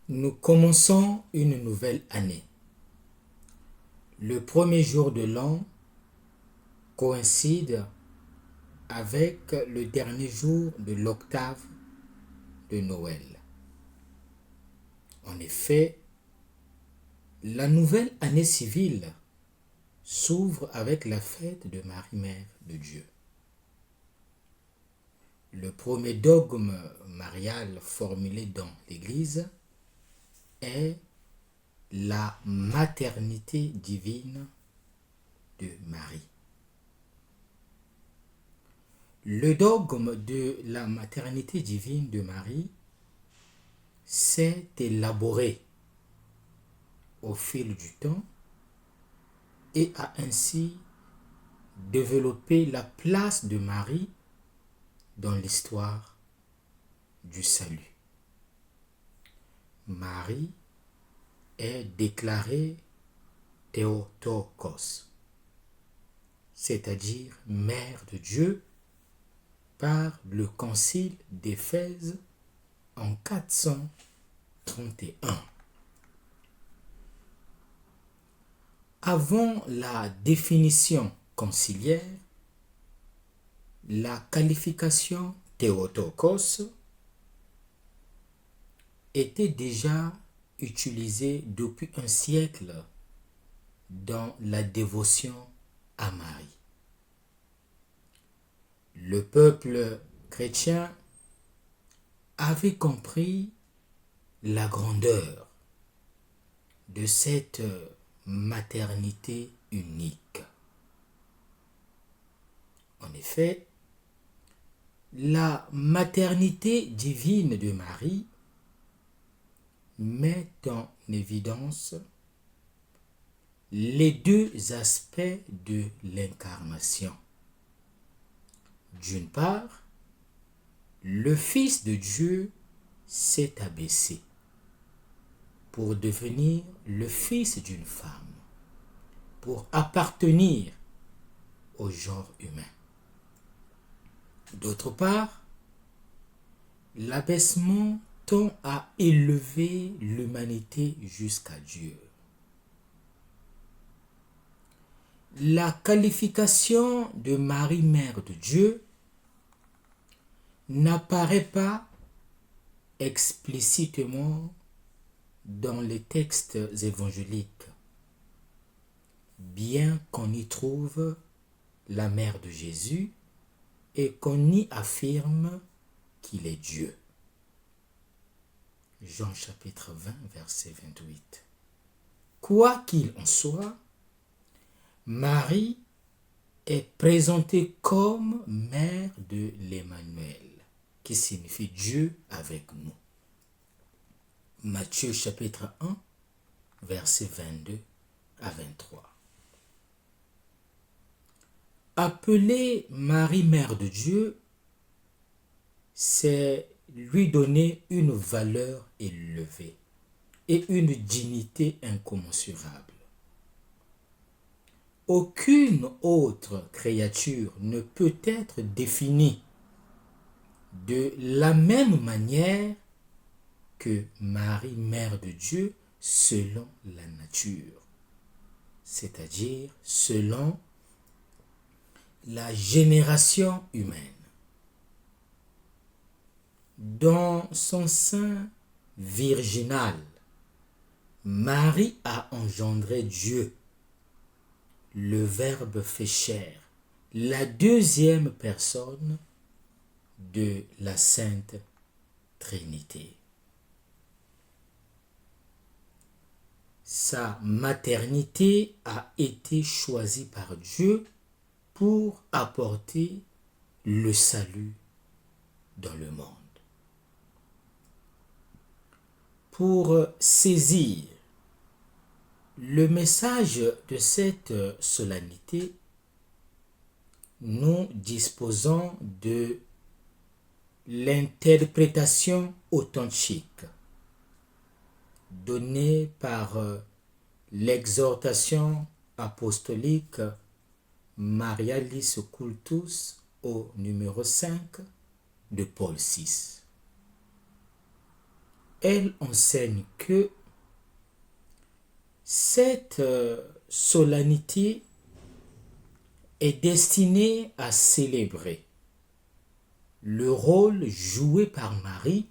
Nous commençons une nouvelle année. Le premier jour de l'an coïncide avec le dernier jour de l'octave de Noël. En effet, la nouvelle année civile s'ouvre avec la fête de Marie-Mère de Dieu. Le premier dogme marial formulé dans l'Église est la maternité divine de Marie. Le dogme de la maternité divine de Marie s'est élaboré au fil du temps et a ainsi développé la place de Marie dans l'histoire du salut. Marie est déclarée Théotokos, c'est-à-dire Mère de Dieu, par le concile d'Éphèse en 431. Avant la définition conciliaire, la qualification Théotokos était déjà utilisée depuis un siècle dans la dévotion à Marie. Le peuple chrétien avait compris la grandeur de cette maternité unique. En effet, la maternité divine de Marie met en évidence les deux aspects de l'incarnation. D'une part, le Fils de Dieu s'est abaissé pour devenir le fils d'une femme, pour appartenir au genre humain. D'autre part, l'abaissement tend à élever l'humanité jusqu'à Dieu. La qualification de Marie, Mère de Dieu, n'apparaît pas explicitement dans les textes évangéliques, bien qu'on y trouve la mère de Jésus et qu'on y affirme qu'il est Dieu. Jean chapitre 20, verset 28. Quoi qu'il en soit, Marie est présentée comme mère de l'Emmanuel, qui signifie Dieu avec nous. Matthieu chapitre 1, verset 22 à 23. Appeler Marie mère de Dieu, c'est lui donner une valeur élevée et une dignité incommensurable. Aucune autre créature ne peut être définie de la même manière que Marie, Mère de Dieu, selon la nature, c'est-à-dire selon la génération humaine. Dans son sein virginal, Marie a engendré Dieu, le Verbe fait chair, la deuxième personne de la Sainte Trinité. Sa maternité a été choisie par Dieu pour apporter le salut dans le monde. Pour saisir le message de cette solennité, nous disposons de l'interprétation authentique donnée par l'exhortation apostolique Marialis Cultus au numéro 5 de Paul VI. elle enseigne que cette solennité est destinée à célébrer le rôle joué par Marie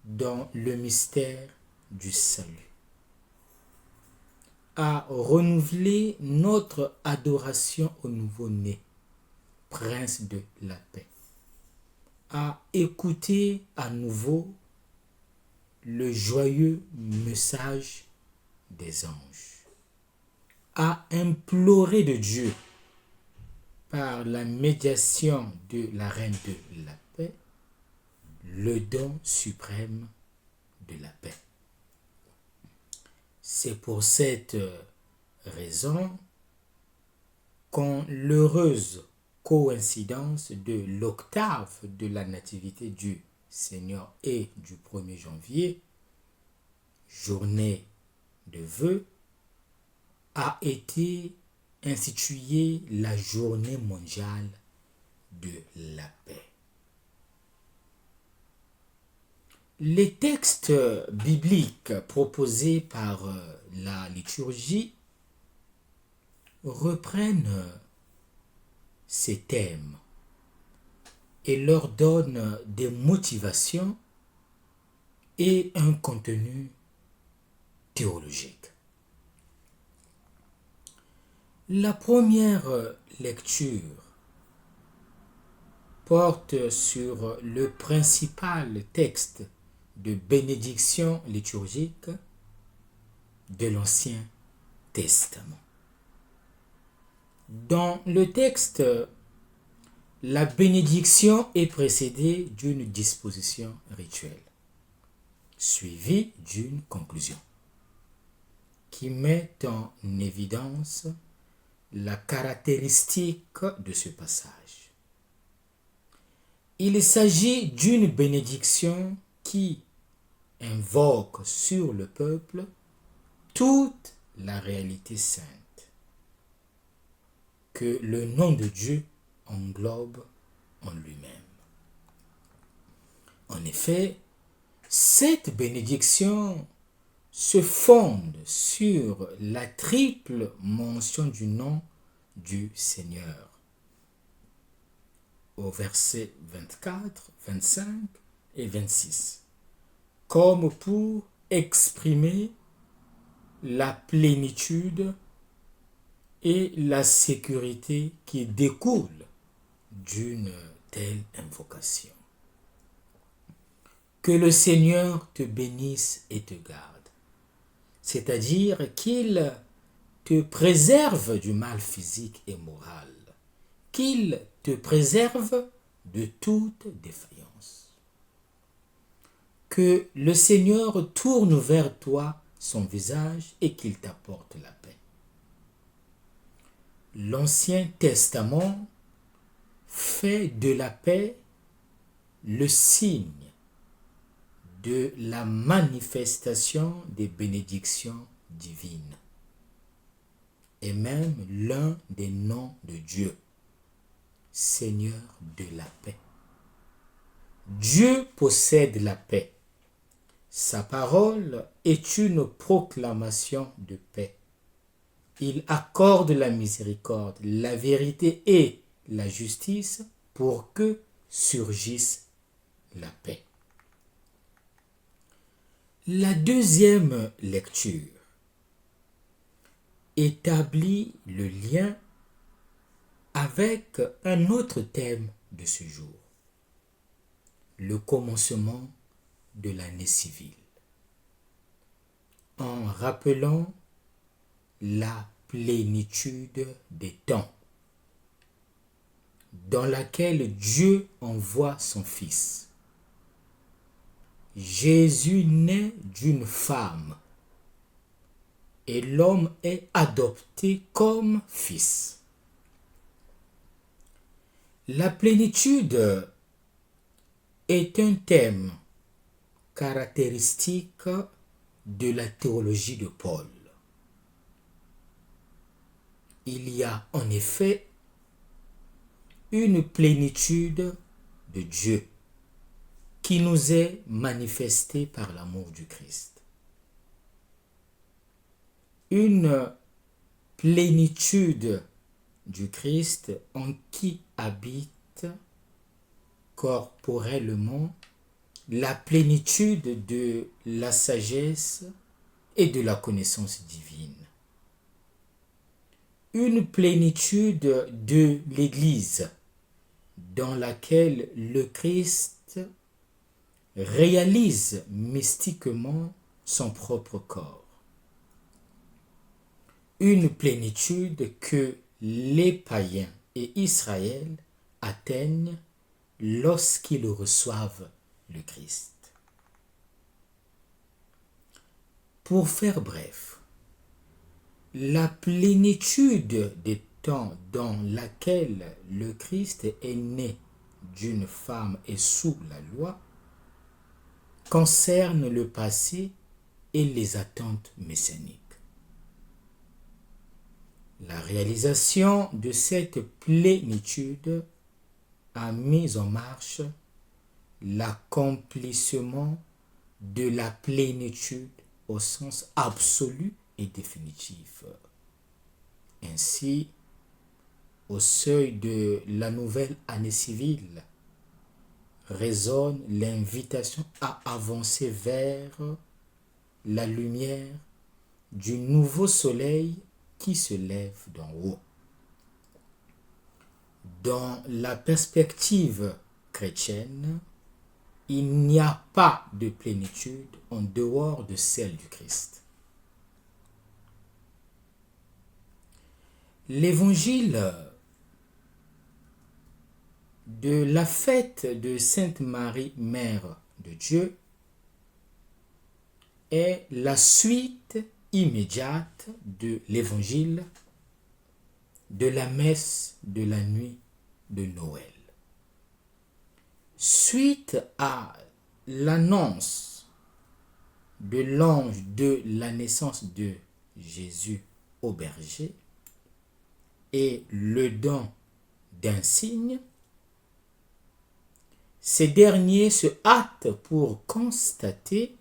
dans le mystère du salut, à renouveler notre adoration au nouveau-né, prince de la paix, à écouter à nouveau le joyeux message des anges, à implorer de Dieu, par la médiation de la reine de la paix, le don suprême de la paix. C'est pour cette raison qu'en l'heureuse coïncidence de l'octave de la nativité du Seigneur et du 1er janvier, journée de vœux, a été instituée la journée mondiale de la paix. Les textes bibliques proposés par la liturgie reprennent ces thèmes et leur donnent des motivations et un contenu théologique. La première lecture porte sur le principal texte de bénédiction liturgique de l'Ancien Testament. Dans le texte, la bénédiction est précédée d'une disposition rituelle, suivie d'une conclusion, qui met en évidence la caractéristique de ce passage. Il s'agit d'une bénédiction qui invoque sur le peuple toute la réalité sainte que le nom de Dieu englobe en lui-même. En effet, cette bénédiction se fonde sur la triple mention du nom du Seigneur au verset 24, 25 et 26, comme pour exprimer la plénitude et la sécurité qui découlent d'une telle invocation. Que le Seigneur te bénisse et te garde, c'est-à-dire qu'il te préserve du mal physique et moral, qu'il te préserve de toute défaillance. Que le Seigneur tourne vers toi son visage et qu'il t'apporte la paix. L'Ancien Testament fait de la paix le signe de la manifestation des bénédictions divines et même l'un des noms de Dieu, Seigneur de la paix. Dieu possède la paix. Sa parole est une proclamation de paix. Il accorde la miséricorde, la vérité et la justice pour que surgisse la paix. La deuxième lecture établit le lien avec un autre thème de ce jour, le commencement de l'année civile, en rappelant la plénitude des temps dans laquelle Dieu envoie son Fils. Jésus naît d'une femme et l'homme est adopté comme fils. La plénitude est un thème caractéristique de la théologie de Paul. Il y a en effet une plénitude de Dieu qui nous est manifestée par l'amour du Christ. Une plénitude du Christ en qui habite corporellement la plénitude de la sagesse et de la connaissance divine. Une plénitude de l'Église dans laquelle le Christ réalise mystiquement son propre corps. Une plénitude que les païens et Israël atteignent lorsqu'ils reçoivent le Christ. Pour faire bref, la plénitude des temps dans laquelle le Christ est né d'une femme et sous la loi concerne le passé et les attentes messianiques. La réalisation de cette plénitude a mis en marche l'accomplissement de la plénitude au sens absolu et définitif. Ainsi, au seuil de la nouvelle année civile, résonne l'invitation à avancer vers la lumière du nouveau soleil qui se lève d'en haut. Dans la perspective chrétienne, il n'y a pas de plénitude en dehors de celle du Christ. L'évangile de la fête de Sainte Marie, Mère de Dieu, est la suite immédiate de l'évangile de la messe de la nuit de Noël. Suite à l'annonce de l'ange de la naissance de Jésus au berger et le don d'un signe, ces derniers se hâtent pour constater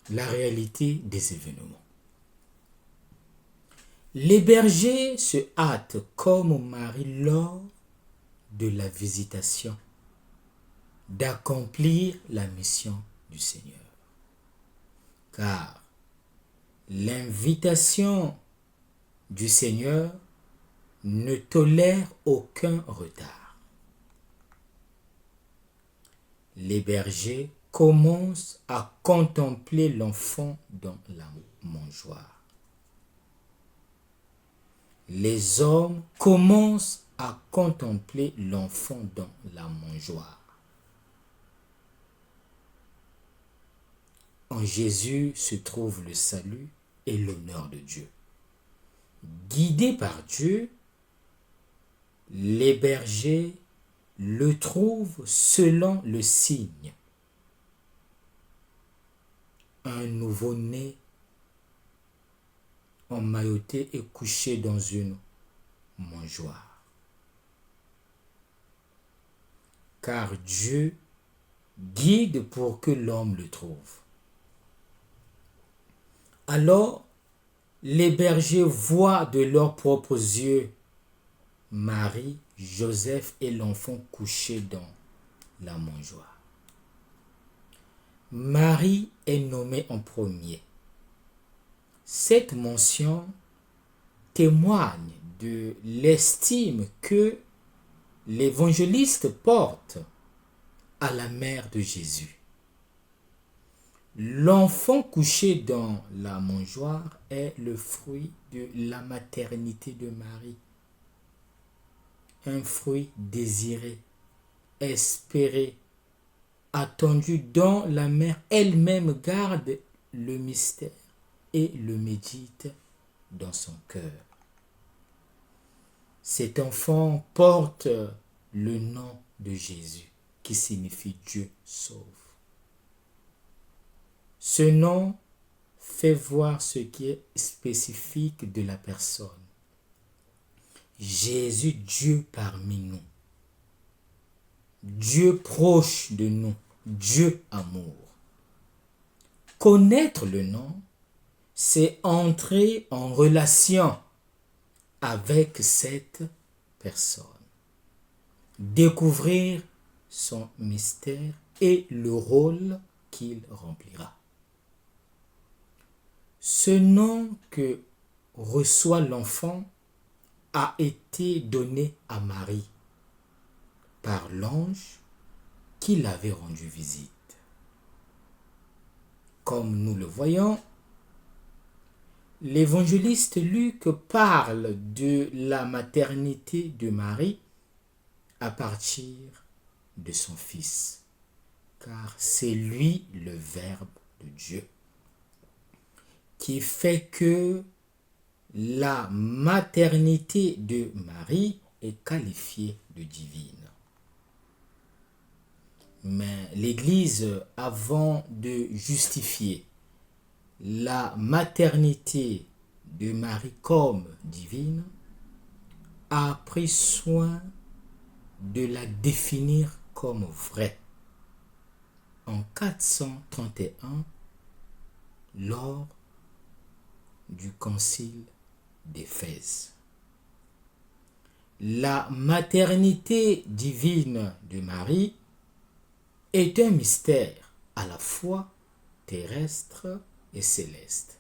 la réalité des événements. Les bergers se hâtent comme Marie lors de la visitation d'accomplir la mission du Seigneur. Car l'invitation du Seigneur ne tolère aucun retard. Les bergers commencent à contempler l'enfant dans la mangeoire. Les hommes commencent à contempler l'enfant dans la mangeoire. En Jésus se trouve le salut et l'honneur de Dieu. Guidés par Dieu, les bergers le trouvent selon le signe. Un nouveau-né emmailloté et couché dans une mangeoire. Car Dieu guide pour que l'homme le trouve. Alors, les bergers voient de leurs propres yeux Marie, Joseph et l'enfant couchés dans la mangeoire. Marie est nommée en premier. Cette mention témoigne de l'estime que l'évangéliste porte à la mère de Jésus. L'enfant couché dans la mangeoire est le fruit de la maternité de Marie. Un fruit désiré, espéré, attendu dont la mère elle-même garde le mystère et le médite dans son cœur. Cet enfant porte le nom de Jésus, qui signifie Dieu sauve. Ce nom fait voir ce qui est spécifique de la personne. Jésus, Dieu parmi nous. Dieu proche de nous, Dieu amour. Connaître le nom, c'est entrer en relation avec cette personne. Découvrir son mystère et le rôle qu'il remplira. Ce nom que reçoit l'enfant a été donné à Marie par l'ange qui l'avait rendu visite. Comme nous le voyons, l'évangéliste Luc parle de la maternité de Marie à partir de son Fils, car c'est lui le Verbe de Dieu, qui fait que la maternité de Marie est qualifiée de divine. Mais l'Église, avant de justifier la maternité de Marie comme divine, a pris soin de la définir comme vraie. En 431, lors du concile d'Éphèse. La maternité divine de Marie est un mystère à la fois terrestre et céleste.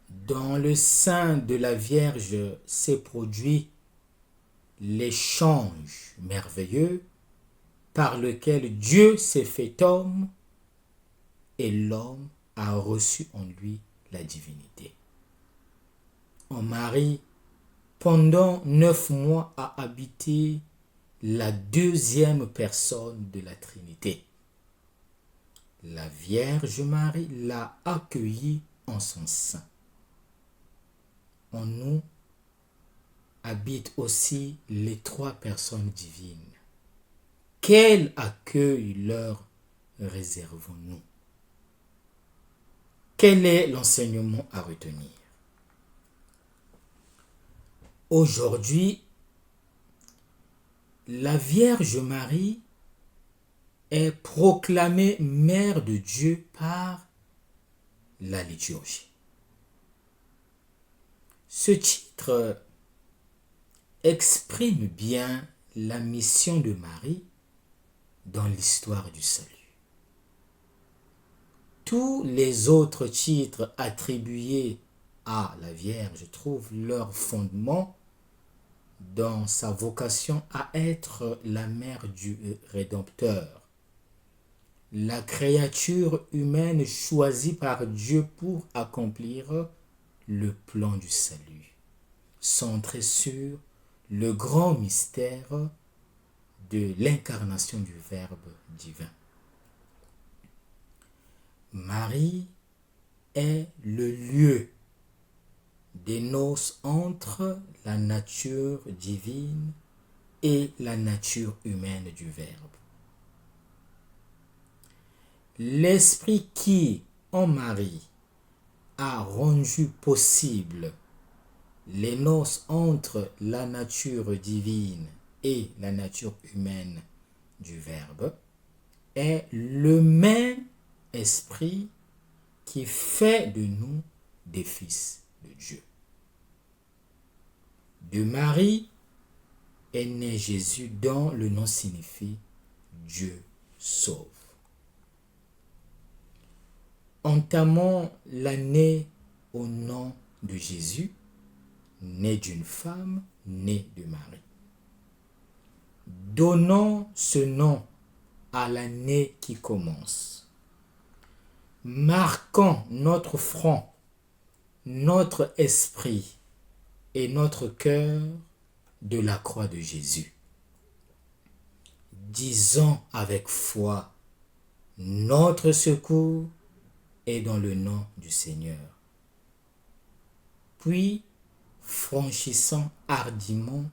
Dans le sein de la Vierge s'est produit l'échange merveilleux par lequel Dieu s'est fait homme et l'homme a reçu en lui la divinité. En Marie, pendant 9 mois, a habité la deuxième personne de la Trinité. La Vierge Marie l'a accueillie en son sein. En nous habitent aussi les 3 personnes divines. Quel accueil leur réservons-nous? Quel est l'enseignement à retenir? Aujourd'hui, la Vierge Marie est proclamée Mère de Dieu par la liturgie. Ce titre exprime bien la mission de Marie dans l'histoire du salut. Tous les autres titres attribués à la Vierge trouvent leur fondement dans sa vocation à être la mère du Rédempteur, la créature humaine choisie par Dieu pour accomplir le plan du salut, centré sur le grand mystère de l'incarnation du Verbe divin. Marie est le lieu des noces entre la nature divine et la nature humaine du Verbe. L'Esprit qui, en Marie, a rendu possible les noces entre la nature divine et la nature humaine du Verbe est le même Esprit qui fait de nous des fils de Dieu. De Marie est né Jésus dont le nom signifie Dieu sauve. Entamons l'année au nom de Jésus, né d'une femme, né de Marie. Donnons ce nom à l'année qui commence. Marquons notre front, notre esprit et notre cœur de la croix de Jésus. Disons avec foi, notre secours est dans le nom du Seigneur. Puis, franchissons hardiment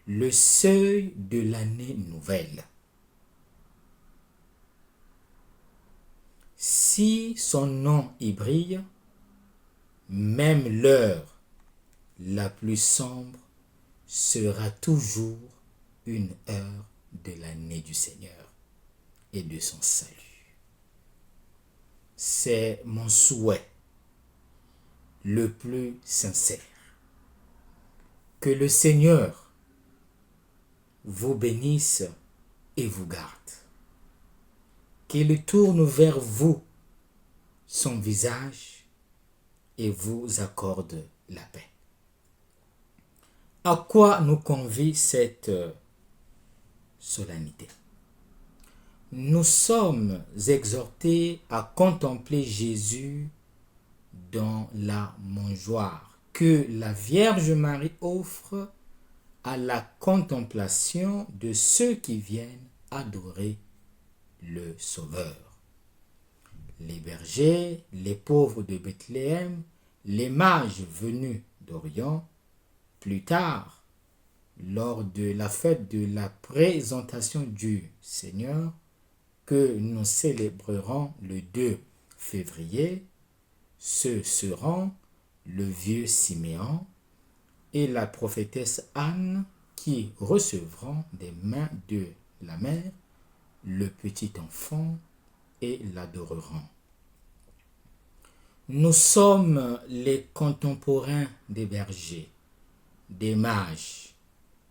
le seuil de l'année nouvelle. Si son nom y brille, même l'heure la plus sombre sera toujours une heure de l'année du Seigneur. et de son salut. C'est mon souhait le plus sincère. Que le Seigneur vous bénisse et vous garde. Qu'il tourne vers vous son visage et vous accorde la paix. À quoi nous convie cette solennité? Nous sommes exhortés à contempler Jésus dans la mangeoire que la Vierge Marie offre à la contemplation de ceux qui viennent adorer le Sauveur. Les bergers, les pauvres de Bethléem, les mages venus d'Orient, plus tard, lors de la fête de la présentation du Seigneur, que nous célébrerons le 2 février, ce seront le vieux Siméon et la prophétesse Anne qui recevront des mains de la mère le petit enfant et l'adoreront. Nous sommes les contemporains des bergers, des mages,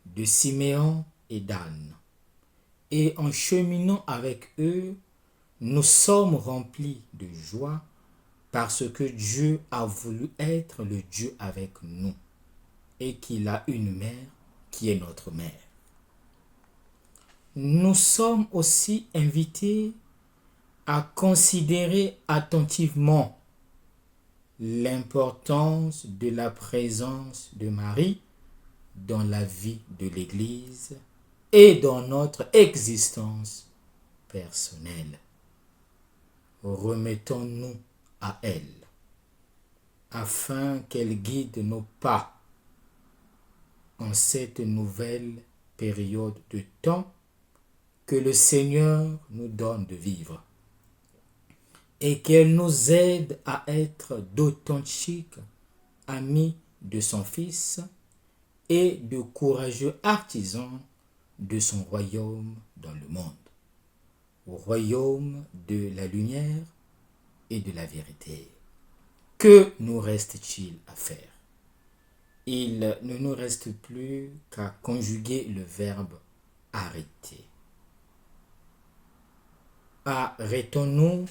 de Siméon et d'Anne. Et en cheminant avec eux, nous sommes remplis de joie parce que Dieu a voulu être le Dieu avec nous et qu'il a une mère qui est notre mère. Nous sommes aussi invités à considérer attentivement l'importance de la présence de Marie dans la vie de l'Église et dans notre existence personnelle. Remettons-nous à elle, afin qu'elle guide nos pas en cette nouvelle période de temps que le Seigneur nous donne de vivre, et qu'elle nous aide à être d'authentiques amis de son Fils et de courageux artisans de son royaume dans le monde, au royaume de la lumière et de la vérité. Que nous reste-t-il à faire? Il ne nous reste plus qu'à conjuguer le verbe arrêter. Arrêtons-nous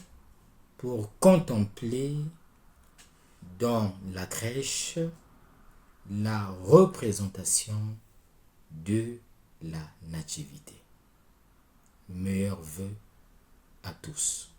pour contempler dans la crèche la représentation de la nativité. Meilleurs vœux à tous.